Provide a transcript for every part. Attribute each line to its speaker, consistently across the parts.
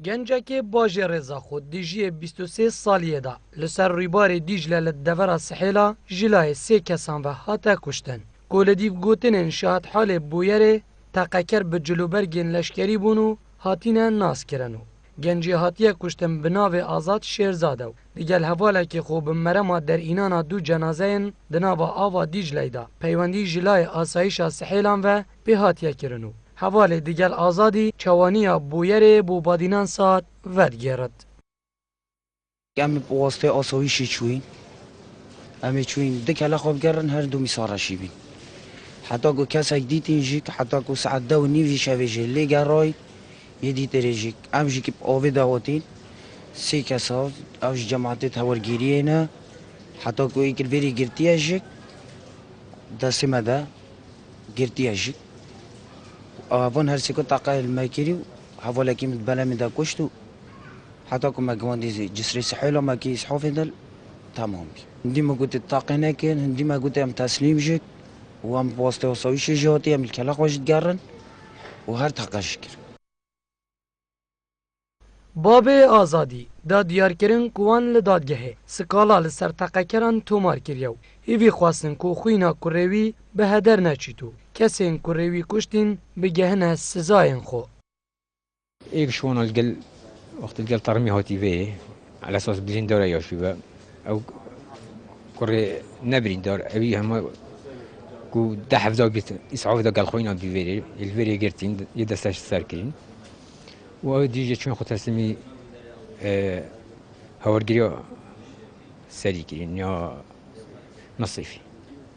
Speaker 1: گنجک باجی رضا خود دیجی 23 سالیه دا لسر ریبار دیجله لدورا سحیلا جلای 3 کسان و هاتا کشتن. کولدیو گوتنن شاهد حال بویره تقکر به جلوبرگین لشکری بونو هاتینه ناس کرنو. گنجی هاتیه کشتن بناو آزاد شیرزادو. دیگل حواله که خوب مرما در اینانا دو جنازه دناو آوا دیجله دا. پیوندی جلای آسایش سحیلان و به هاتیه کرنو. حواله دیگل آزادی چوانیا بویره بو بادینان ساعت ورگیرد.
Speaker 2: امی بواسطه آسایشی چوین امی چوین دکل خواب گرن هر دو میسارشی بین حتی که کسی دیتین جیک حتی که ساعت 2:30 شبه جلی گرای یه دیت رجیک امجی که آوه داوتین 3 کسا اوش جماعت تورگیریه نه حتی که ایکل بری گرتیه جیک دسته مده گرتیه جیک آوان هر سکو تاقه المکری حواله که متبله مده کشتو حتی که مگواندی جسری سحیلا مکی صحافه دل تمام هندی ما قلت الطاقة ناكن هندي ما قلت ام تسليم جك وام بواسطة وصويش جهاتي ام الكلاق واجد قرن وهر تقاشكر
Speaker 1: باب آزادی دا دیارکرین کوان لدادگهه سکالا لسر تقکران تومار کریو هیوی خواستن کو خوینا کوروی به هدر نچیتو کسین کوروی کشتین به گهنه سزاین خو
Speaker 3: ایک شوان الجل وقت الجل ترمي هاتي فيه على اساس بلين دورة ياشوبه او كره نبرين دار ابي هم كو ده حفظه بيت اسعاف ده قال خوينا بيفيري الفيري جرتين يدستش سركين و ديجي چون خو تسليمي هورگيريا سري كرين يا نصيفي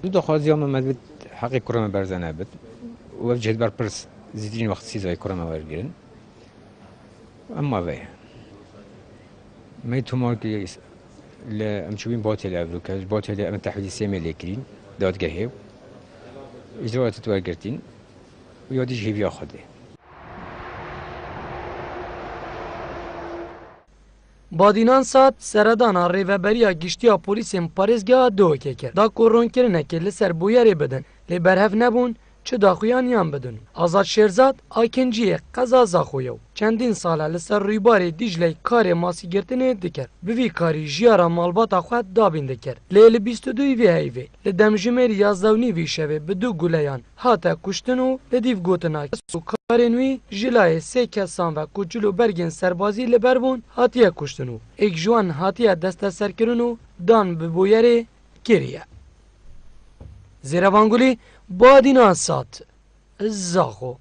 Speaker 3: دو خاز يوم مدبت حقي كرم برزنه بت وجهت بر برس زيدين وقت سيزاي كرم ورگيرن اما به ما يتمارك لا امشوين باتل افروكاج باتل ام تحويل سيمي لكرين داد جهيو اجراءات تورجرتين وياديش هيفيا خده
Speaker 1: بادینان سات سردانا ریوبریا گشتیا پولیسین پاریزگاه دوکه کرد دا کورون کرنه که لسر بویری بدن لی برهف نبون چه داخویان یان بدن آزاد شیرزاد آکنجی قضا زاخویو چندین ساله لسر ریبار دیجلی کار ماسی گرتنه دکر بوی کاری جیارا مالباتا خود دابین دکر لیل 22 وی هیوی لدمجمر 11 وی شوه بدو گولیان هاتا کشتنو لدیو گوتنا سو کارنوی جلای 3 کسان و کوچلو برگن سربازی لبربون هاتیه کشتنو ایک جوان هاتیه دست سرکرنو دان ببویره کریه زیرابانگولی بادینان سات زاخو